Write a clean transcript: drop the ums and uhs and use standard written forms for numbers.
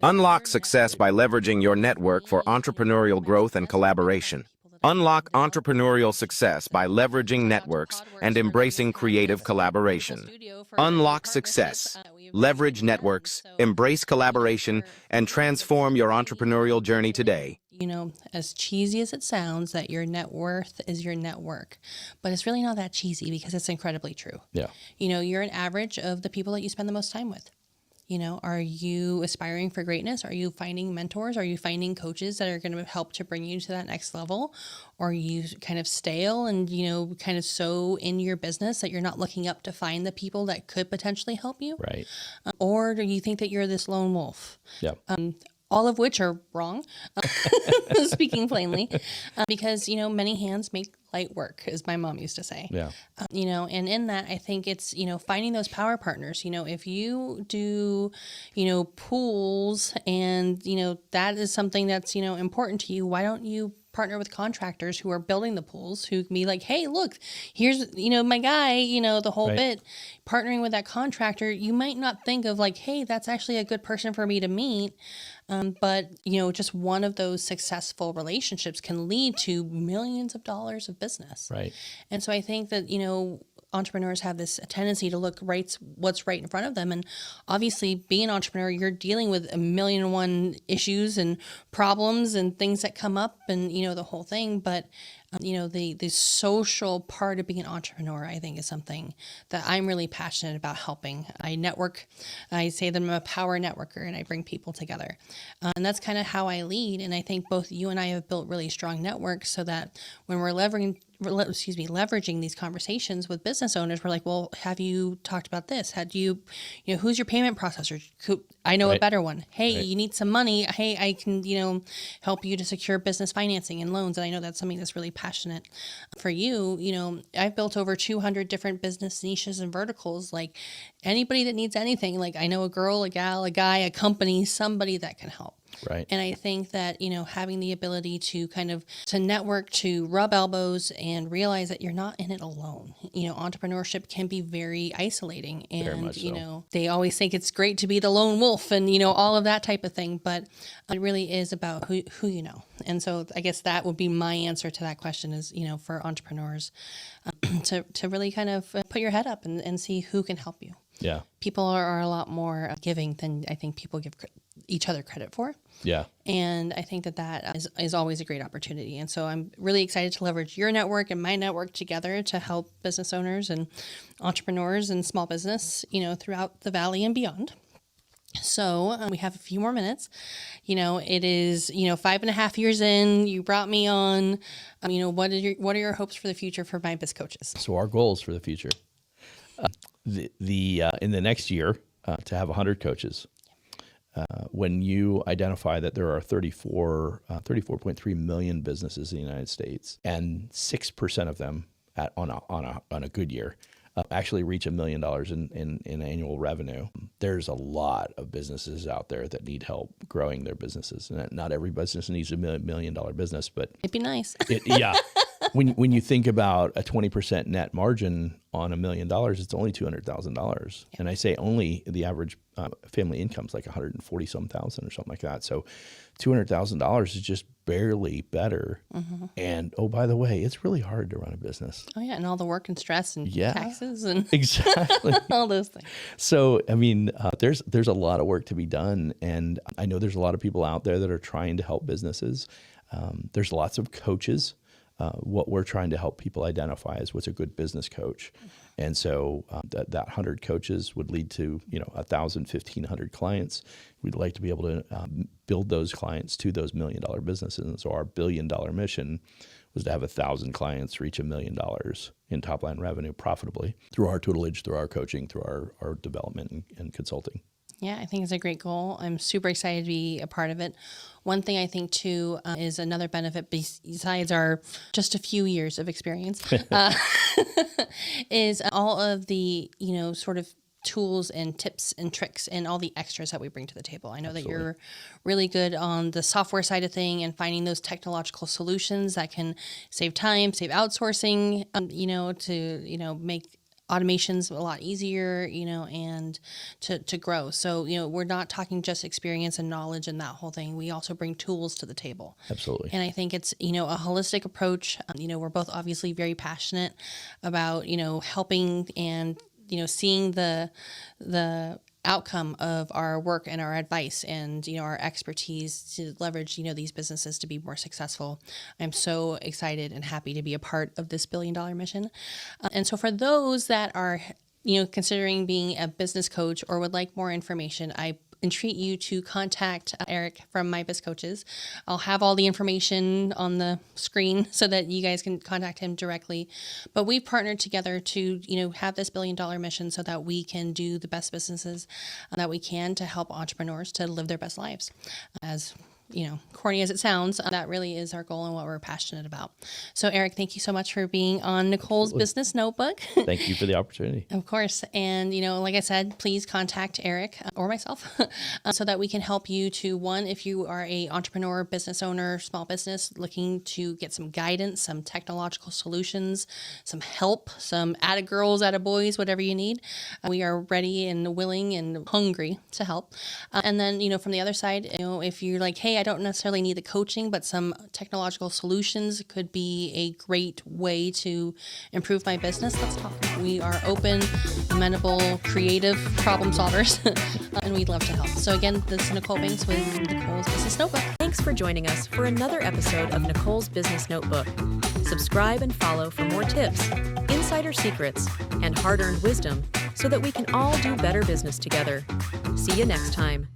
Unlock success by leveraging your network for entrepreneurial growth and collaboration. Unlock entrepreneurial success by leveraging networks and embracing creative collaboration. Unlock success. Leverage networks, embrace collaboration, and transform your entrepreneurial journey today. As cheesy as it sounds, that your net worth is your network, but it's really not that cheesy because it's incredibly true. Yeah. You're an average of the people that you spend the most time with. Are you aspiring for greatness? Are you finding mentors? Are you finding coaches that are going to help to bring you to that next level? Or are you kind of stale and, kind of so in your business that you're not looking up to find the people that could potentially help you? Right. Or do you think that you're this lone wolf? Yeah. All of which are wrong, speaking plainly, because, many hands make light work, as my mom used to say. Yeah. And in that, I think it's, finding those power partners. If you do, pools and, that is something that's, important to you, why don't you partner with contractors who are building the pools, who can be like, hey, look, here's, my guy, the whole Right. bit. Partnering with that contractor, you might not think of like, hey, that's actually a good person for me to meet. But, just one of those successful relationships can lead to millions of dollars of business. Right. And so I think that, entrepreneurs have this tendency to look what's right in front of them. And obviously being an entrepreneur, you're dealing with a million and one issues and problems and things that come up and, the whole thing. But, the social part of being an entrepreneur, I think, is something that I'm really passionate about helping. I network. I say that I'm a power networker and I bring people together. And that's kind of how I lead. And I think both you and I have built really strong networks so that when we're leveraging these conversations with business owners, we're like, well, have you talked about this? Had you, who's your payment processor? I know Right. a better one. Hey, Right. you need some money. Hey, I can, help you to secure business financing and loans. And I know that's something that's really passionate for you. I've built over 200 different business niches and verticals. Like anybody that needs anything, like I know a girl, a gal, a guy, a company, somebody that can help. Right. And I think that, having the ability to to network, to rub elbows and realize that you're not in it alone. Entrepreneurship can be very isolating Very and, much so. they always think it's great to be the lone wolf and, all of that type of thing. But it really is about who you know. And so I guess that would be my answer to that question is, for entrepreneurs to really kind of put your head up and see who can help you. Yeah. People are a lot more giving than I think people give each other credit for. Yeah. And I think that is always a great opportunity. And so I'm really excited to leverage your network and my network together to help business owners and entrepreneurs and small business, throughout the Valley and beyond. So we have a few more minutes. It is, 5.5 years in, you brought me on, what are your hopes for the future for my biz coaches? So our goals for the future, in the next year, to have 100 coaches. When you identify that there are 34.3 million businesses in the United States, and 6% of them on a good year actually reach $1 million in annual revenue, there's a lot of businesses out there that need help growing their businesses. And not every business needs a $1 million business, but It'd be nice. yeah. When you think about a 20% net margin on $1 million, it's only $200,000. Yeah. And I say only, the average family income is like 140 some thousand or something like that. So $200,000 is just barely better. Mm-hmm. And oh, by the way, it's really hard to run a business. Oh yeah, and all the work and stress and Yeah. taxes and Exactly. all those things. So I mean, there's a lot of work to be done, and I know there's a lot of people out there that are trying to help businesses. There's lots of coaches. What we're trying to help people identify is what's a good business coach. And so that 100 coaches would lead to, 1,000, 1,500 clients. We'd like to be able to build those clients to those $1 million businesses. And so our $1 billion mission was to have 1,000 clients reach $1 million in top line revenue profitably through our tutelage, through our coaching, through our development and consulting. Yeah, I think it's a great goal. I'm super excited to be a part of it. One thing I think too is another benefit besides our just a few years of experience is all of the, sort of tools and tips and tricks and all the extras that we bring to the table. I know Absolutely. that you're really good on the software side of thing and finding those technological solutions that can save time, save outsourcing, to, make automation's a lot easier, and to grow. So, we're not talking just experience and knowledge and that whole thing. We also bring tools to the table. Absolutely. And I think it's, a holistic approach. We're both obviously very passionate about, helping and, seeing the outcome of our work and our advice and, our expertise to leverage, these businesses to be more successful. I'm so excited and happy to be a part of this $1 billion mission. And so for those that are, considering being a business coach or would like more information, I entreat you to contact Eric from My Biz Coaches. I'll have all the information on the screen so that you guys can contact him directly. But we've partnered together to, have this $1 billion mission so that we can do the best businesses that we can to help entrepreneurs to live their best lives. As corny as it sounds, that really is our goal and what we're passionate about. So, Eric, thank you so much for being on Nicole's Business Notebook. Thank you for the opportunity. Of course. And, like I said, please contact Eric or myself so that we can help you to, one, if you are a entrepreneur, business owner, small business looking to get some guidance, some technological solutions, some help, some girls, boys, whatever you need. We are ready and willing and hungry to help. And then, from the other side, if you're like, hey, I don't necessarily need the coaching, but some technological solutions could be a great way to improve my business, let's talk. We are open, amenable, creative problem solvers, and we'd love to help. So again, this is Nicole Banks with Nicole's Business Notebook. Thanks for joining us for another episode of Nicole's Business Notebook. Subscribe and follow for more tips, insider secrets, and hard-earned wisdom so that we can all do better business together. See you next time.